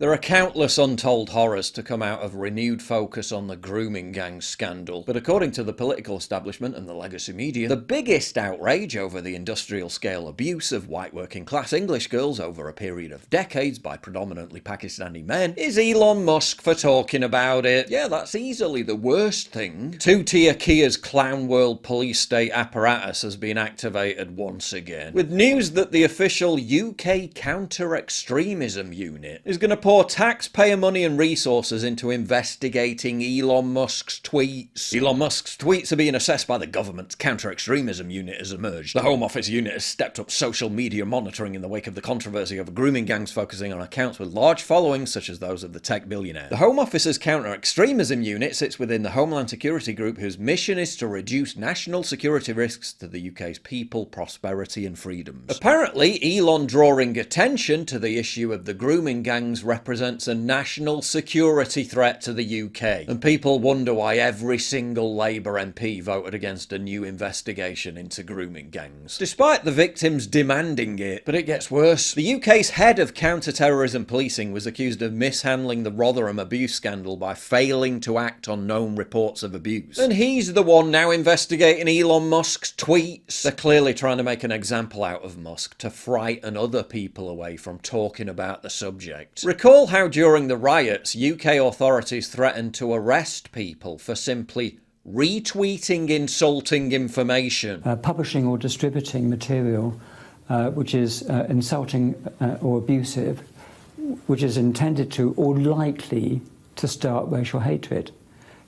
There are countless untold horrors to come out of renewed focus on the grooming gang scandal, but according to the political establishment and the legacy media, the biggest outrage over the industrial scale abuse of white working class English girls over a period of decades by predominantly Pakistani men is Elon Musk for talking about it. Yeah, that's easily the worst thing. Two-tier Kia's clown world police state apparatus has been activated once again, with news that the official UK counter-extremism unit is going to pour taxpayer money and resources into investigating Elon Musk's tweets. Elon Musk's tweets are being assessed by the government's counter-extremism unit has emerged. The Home Office unit has stepped up social media monitoring in the wake of the controversy over grooming gangs focusing on accounts with large followings such as those of the tech billionaire. The Home Office's counter-extremism unit sits within the Homeland Security Group, whose mission is to reduce national security risks to the UK's people, prosperity and freedoms. Apparently, Elon drawing attention to the issue of the grooming gangs represents a national security threat to the UK, and people wonder why every single Labour MP voted against a new investigation into grooming gangs, despite the victims demanding it. But it gets worse. The UK's head of counter-terrorism policing was accused of mishandling the Rotherham abuse scandal by failing to act on known reports of abuse, and he's the one now investigating Elon Musk's tweets. They're clearly trying to make an example out of Musk to frighten other people away from talking about the subject. Recall how during the riots, UK authorities threatened to arrest people for simply retweeting insulting information. Publishing or distributing material which is insulting or abusive, which is intended to or likely to start racial hatred.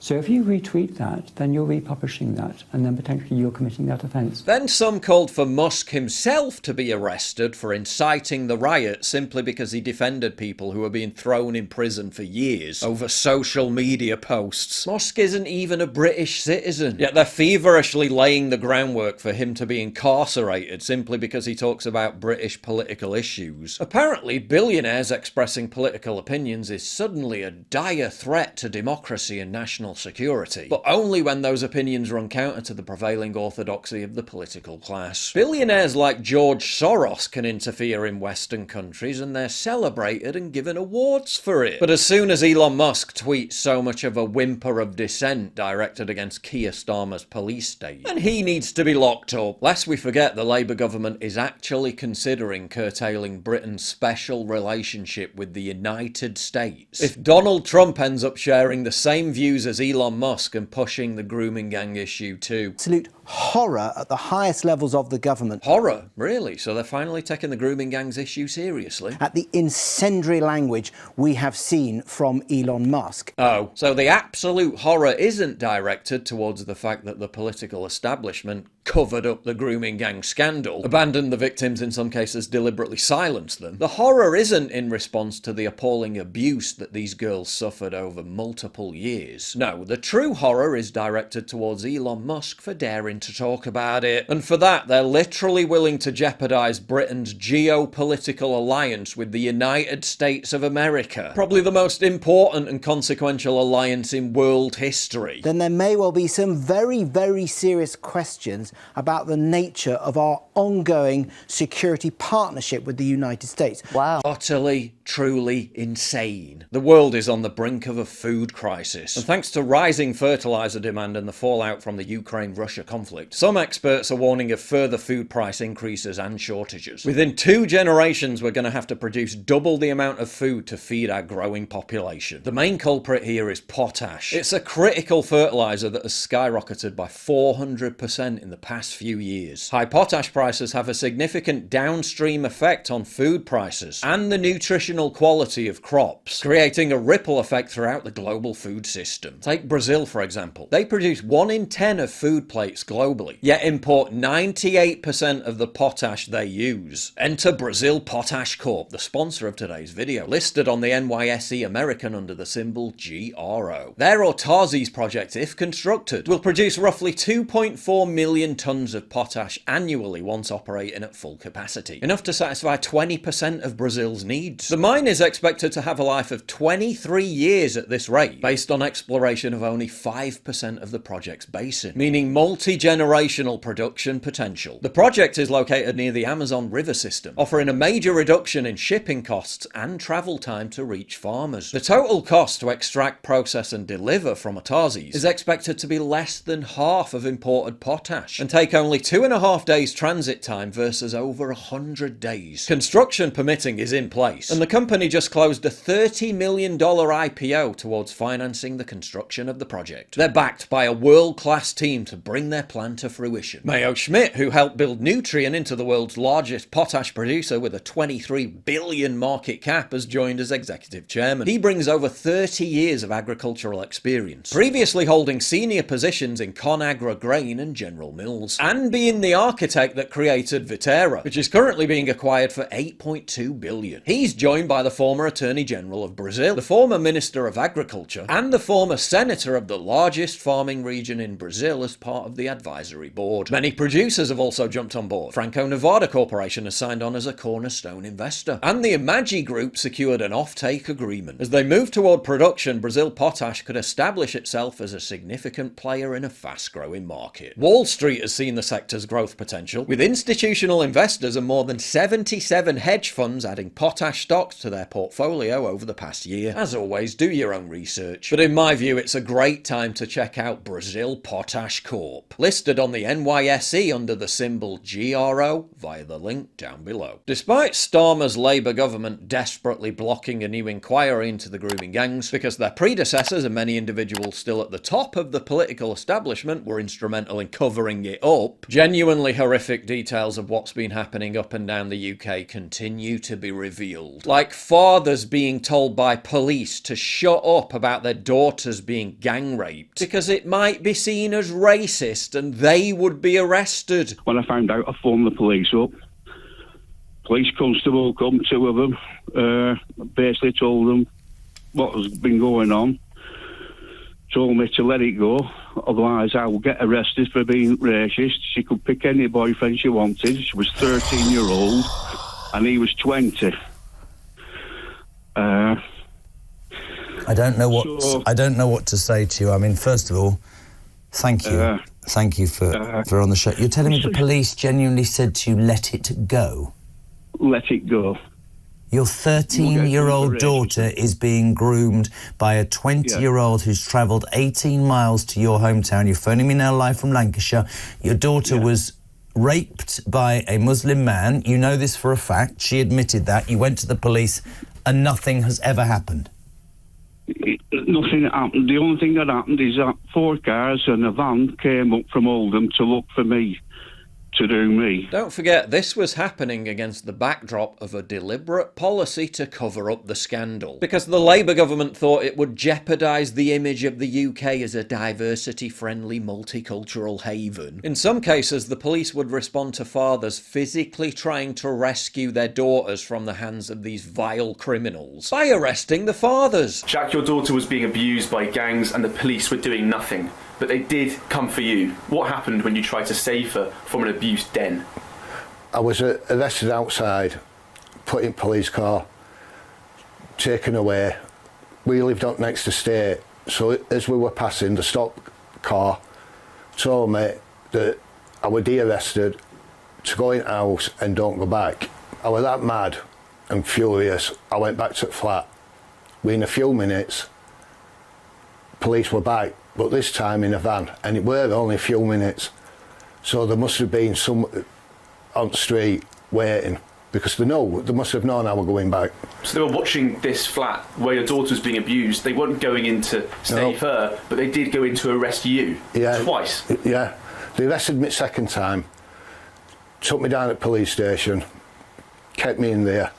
So if you retweet that, then you're republishing that, and then potentially you're committing that offence. Then some called for Musk himself to be arrested for inciting the riot simply because he defended people who were being thrown in prison for years over social media posts. Musk isn't even a British citizen, yet they're feverishly laying the groundwork for him to be incarcerated simply because he talks about British political issues. Apparently, billionaires expressing political opinions is suddenly a dire threat to democracy and national security, but only when those opinions run counter to the prevailing orthodoxy of the political class. Billionaires like George Soros can interfere in Western countries and they're celebrated and given awards for it. But as soon as Elon Musk tweets so much of a whimper of dissent directed against Keir Starmer's police state, and he needs to be locked up. Lest we forget, the Labour government is actually considering curtailing Britain's special relationship with the United States if Donald Trump ends up sharing the same views as Elon Musk and pushing the grooming gang issue too. Absolute horror at the highest levels of the government. Horror? Really? So they're finally taking the grooming gang's issue seriously? At the incendiary language we have seen from Elon Musk. Oh, so the absolute horror isn't directed towards the fact that the political establishment covered up the grooming gang scandal, abandoned the victims, in some cases deliberately silenced them. The horror isn't in response to the appalling abuse that these girls suffered over multiple years. No, the true horror is directed towards Elon Musk for daring to talk about it. And for that, they're literally willing to jeopardise Britain's geopolitical alliance with the United States of America. Probably the most important and consequential alliance in world history. Then there may well be some very, very serious questions about the nature of our ongoing security partnership with the United States. Wow. Utterly, truly insane. The world is on the brink of a food crisis. And thanks to rising fertilizer demand and the fallout from the Ukraine-Russia conflict, some experts are warning of further food price increases and shortages. Within 2 generations, we're going to have to produce double the amount of food to feed our growing population. The main culprit here is potash. It's a critical fertilizer that has skyrocketed by 400% in the past few years. High potash prices have a significant downstream effect on food prices and the nutritional quality of crops, creating a ripple effect throughout the global food system. Take Brazil, for example. They produce 1 in 10 of food plates globally, yet import 98% of the potash they use. Enter Brazil Potash Corp, the sponsor of today's video, listed on the NYSE American under the symbol GRO. Their Autarzies project, if constructed, will produce roughly 2.4 million tons of potash annually once operating at full capacity, enough to satisfy 20% of Brazil's needs. The mine is expected to have a life of 23 years at this rate, based on exploration of only 5% of the project's basin, meaning multi multi-generational production potential. The project is located near the Amazon River system, offering a major reduction in shipping costs and travel time to reach farmers. The total cost to extract, process and deliver from Atazes is expected to be less than half of imported potash and take only 2.5 days transit time versus over 100 days. Construction permitting is in place, and the company just closed a $30 million IPO towards financing the construction of the project. They're backed by a world-class team to bring their plan to fruition. Mayo Schmidt, who helped build Nutrien into the world's largest potash producer with a 23 billion market cap, has joined as executive chairman. He brings over 30 years of agricultural experience, previously holding senior positions in ConAgra Grain and General Mills, and being the architect that created Viterra, which is currently being acquired for $8.2 billion. He's joined by the former Attorney General of Brazil, the former Minister of Agriculture, and the former Senator of the largest farming region in Brazil as part of the advisory board. Many producers have also jumped on board. Franco-Nevada Corporation has signed on as a cornerstone investor, and the Imagi Group secured an off-take agreement. As they move toward production, Brazil Potash could establish itself as a significant player in a fast-growing market. Wall Street has seen the sector's growth potential, with institutional investors and more than 77 hedge funds adding potash stocks to their portfolio over the past year. As always, do your own research, but in my view it's a great time to check out Brazil Potash Corp, listed on the NYSE under the symbol GRO via the link down below. Despite Starmer's Labour government desperately blocking a new inquiry into the grooming gangs because their predecessors and many individuals still at the top of the political establishment were instrumental in covering it up, genuinely horrific details of what's been happening up and down the UK continue to be revealed. Like fathers being told by police to shut up about their daughters being gang raped because it might be seen as racist and they would be arrested. When I found out, I phoned the police up. Police constable come, 2 of them, basically told them what has been going on, told me to let it go, otherwise I will get arrested for being racist. She could pick any boyfriend she wanted. She was 13-year-old and he was 20. I don't know what to say to you. I mean, first of all, thank you. Thank you for on the show. You're telling me the police genuinely said to you, let it go? Let it go. Your 13-year-old daughter is being groomed by a 20-year-old who's travelled 18 miles to your hometown. You're phoning me now live from Lancashire. Your daughter was raped by a Muslim man. You know this for a fact. She admitted that. You went to the police and nothing has ever happened. Nothing happened. The only thing that happened is that 4 cars and a van came up from Oldham to look for me, to do me. Don't forget, this was happening against the backdrop of a deliberate policy to cover up the scandal, because the Labour government thought it would jeopardise the image of the UK as a diversity-friendly multicultural haven. In some cases, the police would respond to fathers physically trying to rescue their daughters from the hands of these vile criminals by arresting the fathers. Jack, your daughter was being abused by gangs and the police were doing nothing. But they did come for you. What happened when you tried to save her from an abuse den? I was arrested outside, put in police car, taken away. We lived up next estate, so as we were passing, the stop car told me that I would be arrested, to go in house and don't go back. I was that mad and furious. I went back to the flat. Within a few minutes, police were back, but this time in a van, and it were only a few minutes. So there must have been some on the street waiting, because they must have known I was going back. So they were watching this flat where your daughter was being abused. They weren't going in to save her, but they did go in to arrest you twice. Yeah, they arrested me second time, took me down at the police station, kept me in there.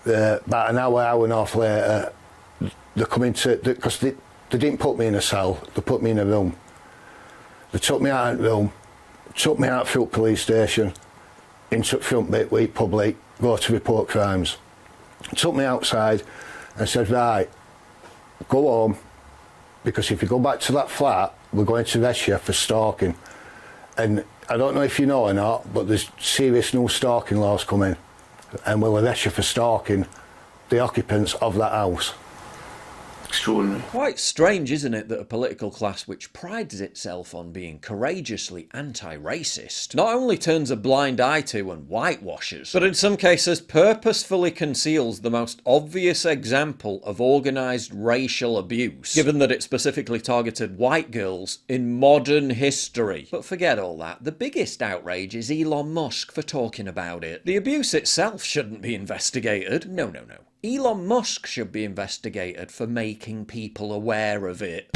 About an hour and a half later, they come into, because they didn't put me in a cell, they put me in a room. They took me out of the room, took me out through the police station, into the front bit with public, go to report crimes. Took me outside and said, right, go home, because if you go back to that flat, we're going to arrest you for stalking. And I don't know if you know or not, but there's serious new stalking laws coming, and we'll arrest you for stalking the occupants of that house. extraordinary. Quite strange, isn't it, that a political class which prides itself on being courageously anti-racist not only turns a blind eye to and whitewashes, but in some cases purposefully conceals the most obvious example of organised racial abuse, given that it specifically targeted white girls in modern history. But forget all that. The biggest outrage is Elon Musk for talking about it. The abuse itself shouldn't be investigated. No. Elon Musk should be investigated for making people aware of it.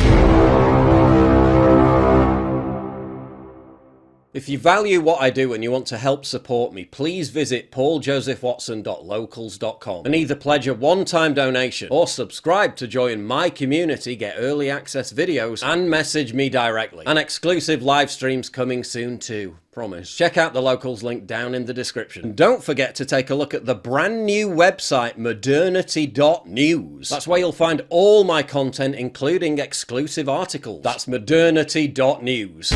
If you value what I do and you want to help support me, please visit pauljosephwatson.locals.com and either pledge a one-time donation or subscribe to join my community, get early access videos, and message me directly. And exclusive live streams coming soon too. Promise. Check out the Locals link down in the description. And don't forget to take a look at the brand new website modernity.news. That's where you'll find all my content, including exclusive articles. That's modernity.news.